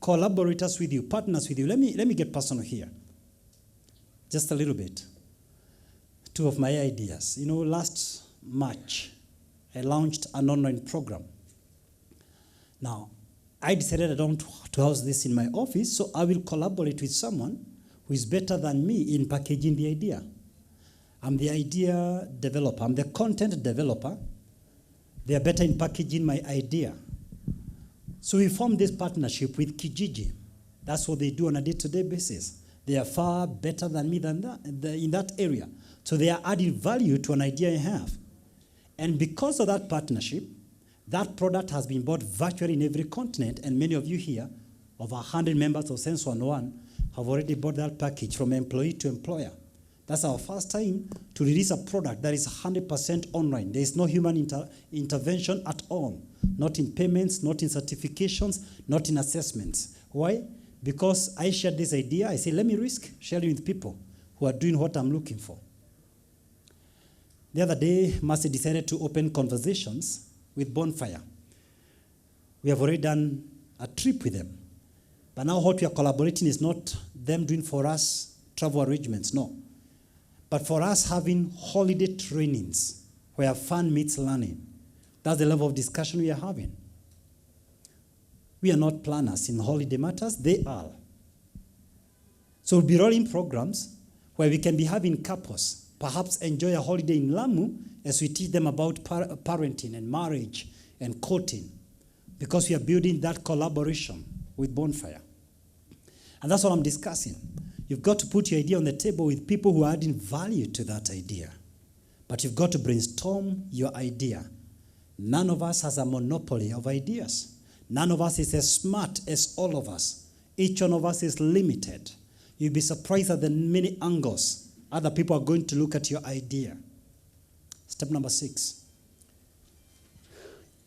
collaborators with you, partners with you. Let me get personal here. Just a little bit. Two of my ideas. Last March, I launched an online program. Now, I decided I don't want to house this in my office, so I will collaborate with someone who is better than me in packaging the idea. I'm the idea developer. I'm the content developer. They are better in packaging my idea. So we formed this partnership with Kijiji. That's what they do on a day-to-day basis. They are far better than me in that area. So they are adding value to an idea I have. And because of that partnership, that product has been bought virtually in every continent, and many of you here, over 100 members of Sense 101, have already bought that package from employee to employer. That's our first time to release a product that is 100% online. There is no human intervention at all. Not in payments, not in certifications, not in assessments. Why? Because I shared this idea. I say, let me risk sharing with people who are doing what I'm looking for. The other day, Mercy decided to open conversations with Bonfire. We have already done a trip with them. But now what we are collaborating is not them doing for us travel arrangements, no. But for us having holiday trainings where fun meets learning. That's the level of discussion we are having. We are not planners in holiday matters, they are. So we'll be rolling programs where we can be having couples perhaps enjoy a holiday in Lamu as we teach them about parenting and marriage and courting, because we are building that collaboration with Bonfire. And that's what I'm discussing. You've got to put your idea on the table with people who are adding value to that idea. But you've got to brainstorm your idea. None of us has a monopoly of ideas. None of us is as smart as all of us. Each one of us is limited. You'll be surprised at the many angles other people are going to look at your idea. Step number 6.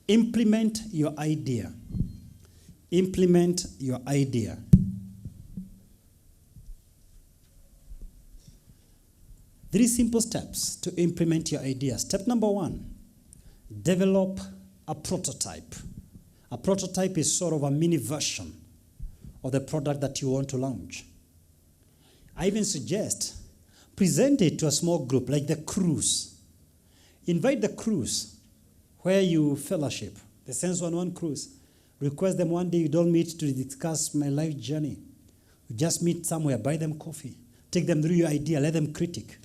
Implement your idea. Implement your idea. Three simple steps to implement your idea. Step number 1, develop a prototype. A prototype is sort of a mini version of the product that you want to launch. I even suggest present it to a small group, like the cruise. Invite the cruise where you fellowship, the Sense 101 cruise. Request them one day you don't meet to discuss my life journey. You just meet somewhere, buy them coffee. Take them through your idea, let them critique.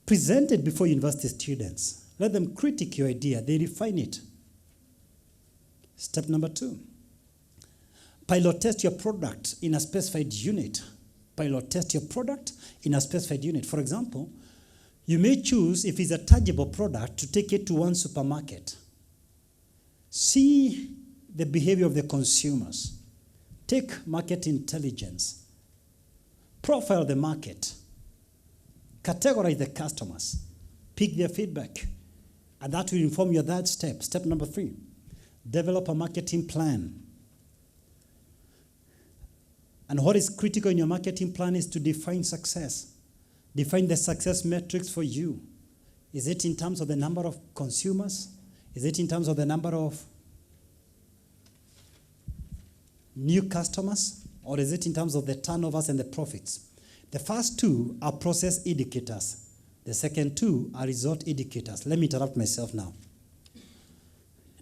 Present it before university students. Let them critique your idea, they refine it. Step number 2, pilot test your product in a specified unit. Pilot test your product in a specified unit. For example, you may choose, if it's a tangible product, to take it to one supermarket. See the behavior of the consumers. Take market intelligence. Profile the market. Categorize the customers. Pick their feedback. And that will inform your third step. Step number 3, develop a marketing plan. And what is critical in your marketing plan is to define success. Define the success metrics for you. Is it in terms of the number of consumers? Is it in terms of the number of new customers? Or is it in terms of the turnovers and the profits? The first 2 are process indicators. The second 2 are result indicators. Let me interrupt myself now.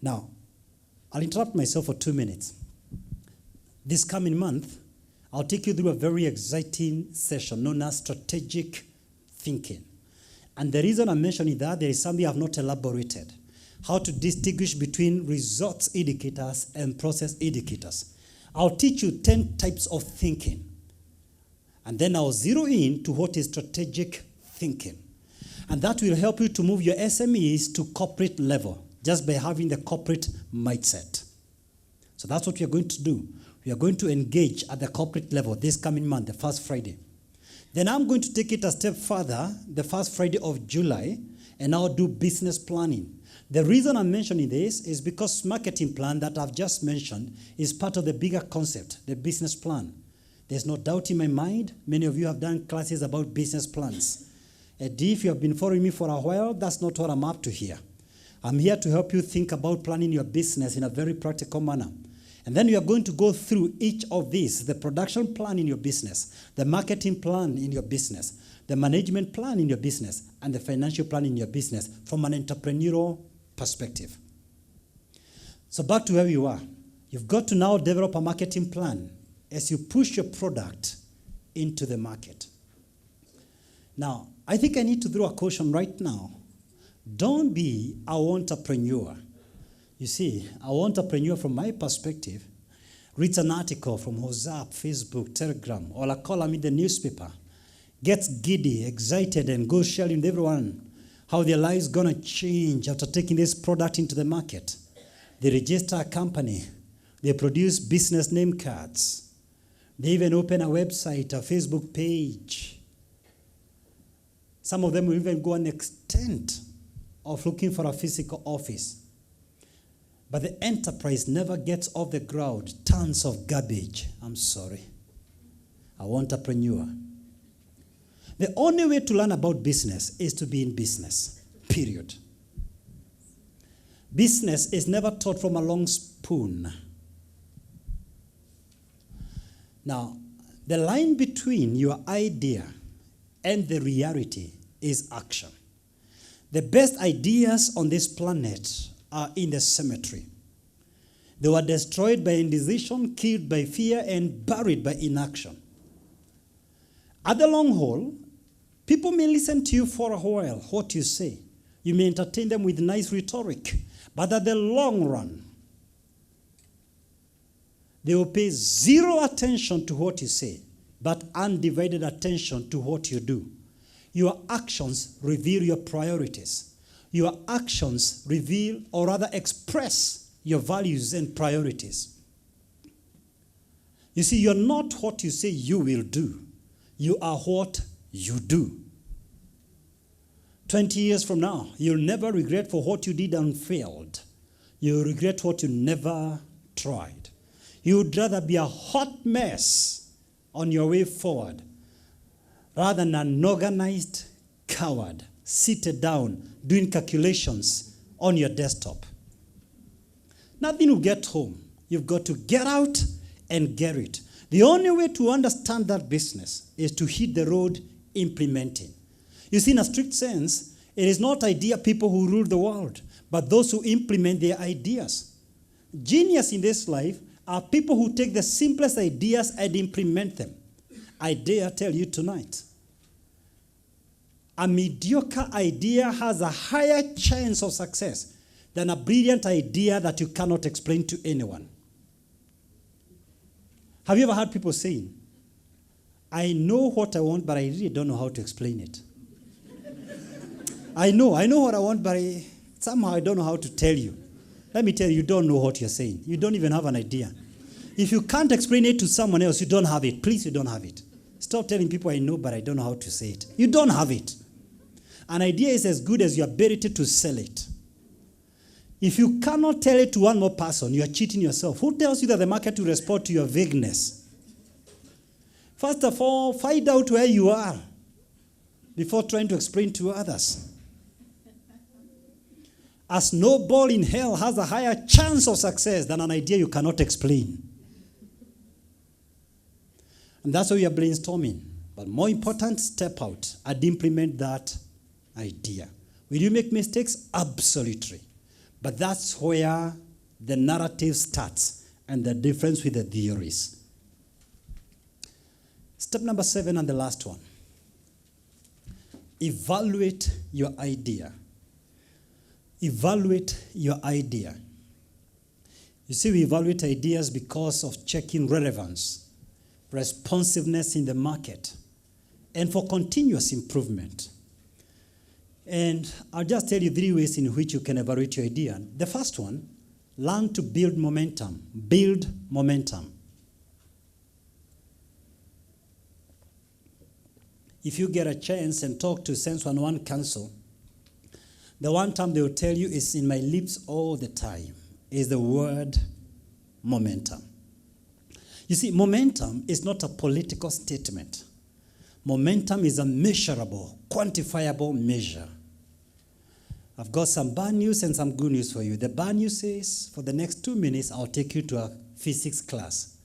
Now, I'll interrupt myself for 2 minutes. This coming month, I'll take you through a very exciting session known as strategic thinking. And the reason I'm mentioning that, there is something I've not elaborated. How to distinguish between results indicators and process indicators. I'll teach you 10 types of thinking. And then I'll zero in to what is strategic thinking. And that will help you to move your SMEs to corporate level, just by having the corporate mindset. So that's what we are going to do. We are going to engage at the corporate level this coming month, the first Friday. Then I'm going to take it a step further, the first Friday of July, and I'll do business planning. The reason I'm mentioning this is because marketing plan that I've just mentioned is part of the bigger concept, the business plan. There's no doubt in my mind, many of you have done classes about business plans. And if you have been following me for a while, that's not what I'm up to here. I'm here to help you think about planning your business in a very practical manner. And then you are going to go through each of these, the production plan in your business, the marketing plan in your business, the management plan in your business, and the financial plan in your business from an entrepreneurial perspective. So back to where you are. You've got to now develop a marketing plan as you push your product into the market. Now, I think I need to throw a caution right now. Don't be a entrepreneur. You see, a entrepreneur from my perspective reads an article from WhatsApp, Facebook, Telegram, or a column in the newspaper, gets giddy, excited, and goes sharing with everyone how their lives gonna change after taking this product into the market. They register a company. They produce business name cards. They even open a website, a Facebook page. Some of them will even go an extent of looking for a physical office. But the enterprise never gets off the ground. Tons of garbage. I'm sorry. A entrepreneur. The only way to learn about business is to be in business. Period. Business is never taught from a long spoon. Now, the line between your idea and the reality is action. The best ideas on this planet are in the cemetery. They were destroyed by indecision, killed by fear, and buried by inaction. At the long haul, people may listen to you for a while, what you say. You may entertain them with nice rhetoric, but at the long run, they will pay zero attention to what you say, but undivided attention to what you do. Your actions reveal your priorities. Your actions reveal, or rather express, your values and priorities. You see, you're not what you say you will do. You are what you do. 20 years from now, you'll never regret for what you did and failed. You'll regret what you never tried. You would rather be a hot mess on your way forward rather than an organized coward seated down doing calculations on your desktop. Nothing will get home. You've got to get out and get it. The only way to understand that business is to hit the road implementing. You see, in a strict sense, it is not idea people who rule the world, but those who implement their ideas. Genius in this life are people who take the simplest ideas and implement them. I dare tell you tonight, a mediocre idea has a higher chance of success than a brilliant idea that you cannot explain to anyone. Have you ever heard people saying, I know what I want, but I really don't know how to explain it? I know what I want, but somehow I don't know how to tell you. Let me tell you, you don't know what you're saying. You don't even have an idea. If you can't explain it to someone else, you don't have it. Please, you don't have it. Stop telling people I know, but I don't know how to say it. You don't have it. An idea is as good as your ability to sell it. If you cannot tell it to one more person, you are cheating yourself. Who tells you that the market will respond to your vagueness? First of all, find out where you are before trying to explain to others. A snowball in hell has a higher chance of success than an idea you cannot explain. And that's why we are brainstorming. But more important, step out and implement that idea. Will you make mistakes? Absolutely. But that's where the narrative starts and the difference with the theories. Step number 7 and the last one. Evaluate your idea. Evaluate your idea. You see, we evaluate ideas because of checking relevance, responsiveness in the market, and for continuous improvement. And I'll just tell you 3 ways in which you can evaluate your idea. The first one, learn to build momentum. Build momentum. If you get a chance and talk to Sense 101 Council, the one term they will tell you is in my lips all the time, is the word momentum. You see, momentum is not a political statement. Momentum is a measurable, quantifiable measure. I've got some bad news and some good news for you. The bad news is, for the next 2 minutes, I'll take you to a physics class.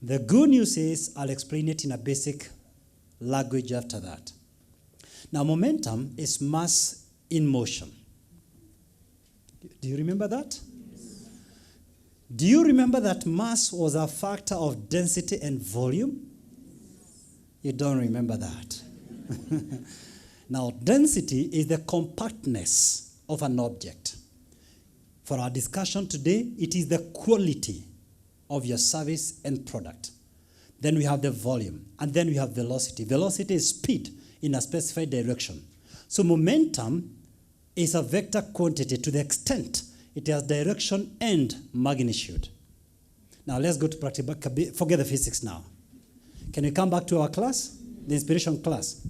The good news is, I'll explain it in a basic language after that. Now, momentum is mass in motion. Do you remember that? Yes. Do you remember that mass was a factor of density and volume? You don't remember that. Now, density is the compactness of an object. For our discussion today, it is the quality of your service and product. Then we have the volume, and then we have velocity. Velocity is speed in a specified direction. So momentum is a vector quantity to the extent it has direction and magnitude. Now let's go to practical. Forget the physics now. Can we come back to our class? The inspiration class.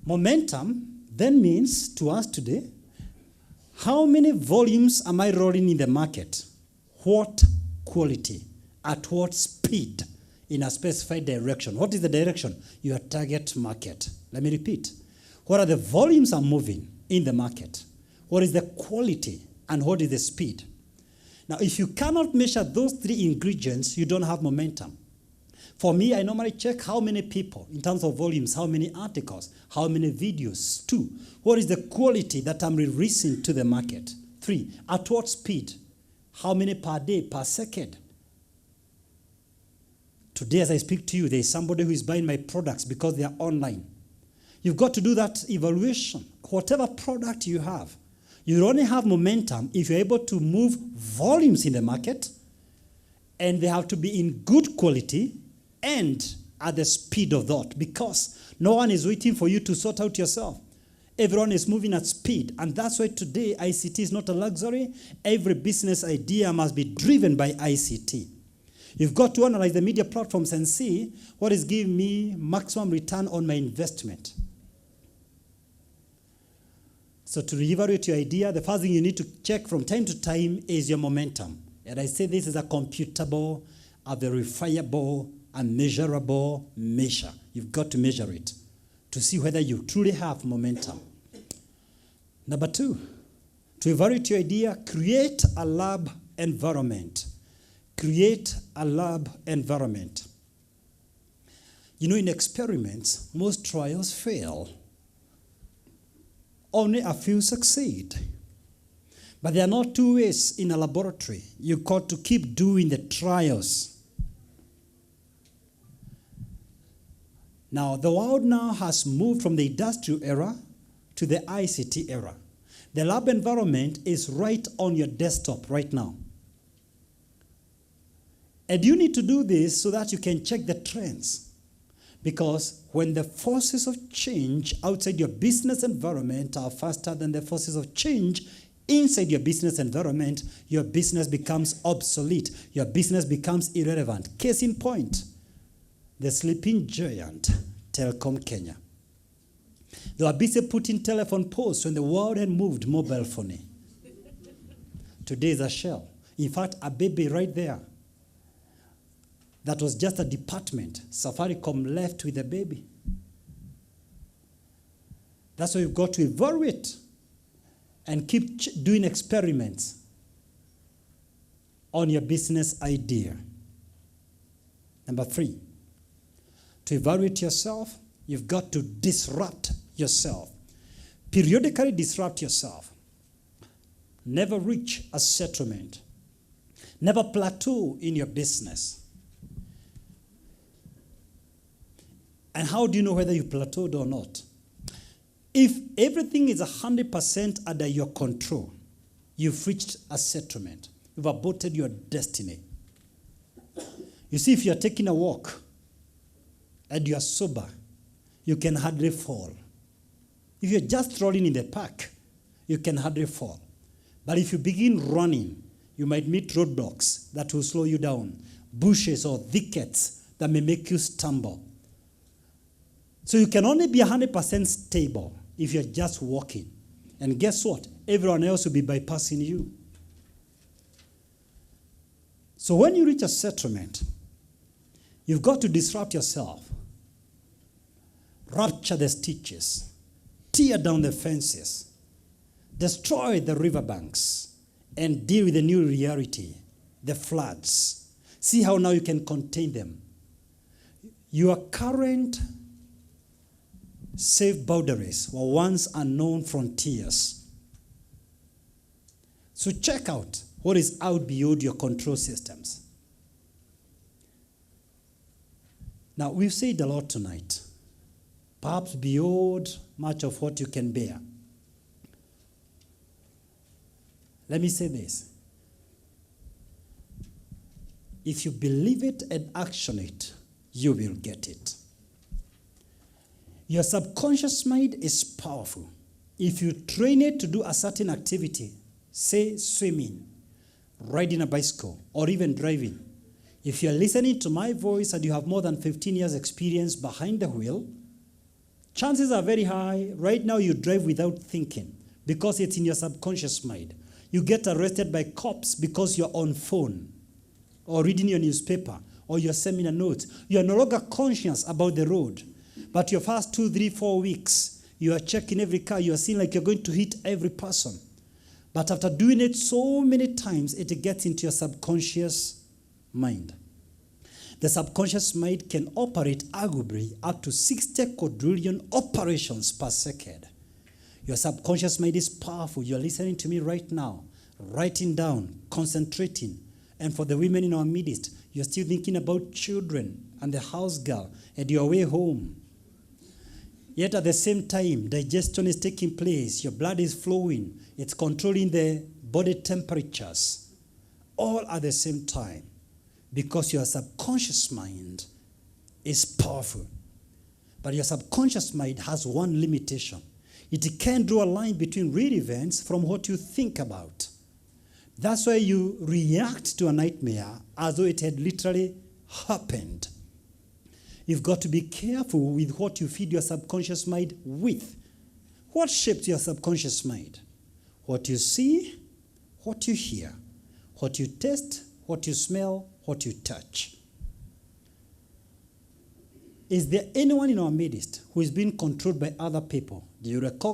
Momentum then means to us today, how many volumes am I rolling in the market? What quality? At what speed? In a specified direction. What is the direction? Your target market. Let me repeat. What are the volumes I'm moving in the market? What is the quality? And what is the speed? Now, if you cannot measure those three ingredients, you don't have momentum. For me, I normally check how many people, in terms of volumes, how many articles, how many videos. 2, what is the quality that I'm releasing to the market? 3, at what speed? How many per day, per second? Today, as I speak to you, there is somebody who is buying my products because they are online. You've got to do that evaluation. Whatever product you have, you only have momentum if you're able to move volumes in the market, and they have to be in good quality and at the speed of thought, because no one is waiting for you to sort out yourself. Everyone is moving at speed, and that's why today ICT is not a luxury. Every business idea must be driven by ICT. You've got to analyze the media platforms and see what is giving me maximum return on my investment. So to reevaluate your idea, the first thing you need to check from time to time is your momentum. And I say this is a computable, a verifiable, a measurable measure. You've got to measure it to see whether you truly have momentum. Number 2, to evaluate your idea, create a lab environment. Create a lab environment. You know, in experiments, most trials fail. Only a few succeed. But there are not 2 ways in a laboratory. You've got to keep doing the trials. Now, the world now has moved from the industrial era to the ICT era. The lab environment is right on your desktop right now. And you need to do this so that you can check the trends. Because when the forces of change outside your business environment are faster than the forces of change inside your business environment, your business becomes obsolete. Your business becomes irrelevant. Case in point, the sleeping giant, Telkom Kenya. They were busy putting telephone posts when the world had moved mobile phone. Today is a shell. In fact, a baby right there. That was just a department. Safaricom left with a baby. That's why you've got to evaluate and keep doing experiments on your business idea. Number 3, to evaluate yourself, you've got to disrupt yourself. Periodically disrupt yourself. Never reach a settlement. Never plateau in your business. And how do you know whether you plateaued or not? If everything is 100% under your control, you've reached a settlement. You've aborted your destiny. You see, if you're taking a walk and you're sober, you can hardly fall. If you're just rolling in the park, you can hardly fall. But if you begin running, you might meet roadblocks that will slow you down, bushes or thickets that may make you stumble. So you can only be 100% stable if you're just walking. And guess what? Everyone else will be bypassing you. So when you reach a settlement, you've got to disrupt yourself. Rupture the stitches. Tear down the fences. Destroy the riverbanks and deal with the new reality, the floods. See how now you can contain them. Your current safe boundaries were once unknown frontiers. So check out what is out beyond your control systems. Now, we've said a lot tonight, perhaps beyond much of what you can bear. Let me say this. If you believe it and action it, you will get it. Your subconscious mind is powerful. If you train it to do a certain activity, say swimming, riding a bicycle, or even driving, if you're listening to my voice and you have more than 15 years experience behind the wheel, chances are very high right now you drive without thinking because it's in your subconscious mind. You get arrested by cops because you're on phone or reading your newspaper or your seminar notes. You are no longer conscious about the road. But your first 2, 3, 4 weeks, you are checking every car. You are seeing like you're going to hit every person. But after doing it so many times, it gets into your subconscious mind. The subconscious mind can operate arguably up to 60 quadrillion operations per second. Your subconscious mind is powerful. You're listening to me right now, writing down, concentrating. And for the women in our midst, you're still thinking about children and the house girl and your way home. Yet at the same time, digestion is taking place. Your blood is flowing. It's controlling the body temperatures. All at the same time. Because your subconscious mind is powerful. But your subconscious mind has one limitation. It can't draw a line between real events from what you think about. That's why you react to a nightmare as though it had literally happened. You've got to be careful with what you feed your subconscious mind with. What shapes your subconscious mind? What you see, what you hear, what you taste, what you smell, what you touch. Is there anyone in our midst who is being controlled by other people? Do you recall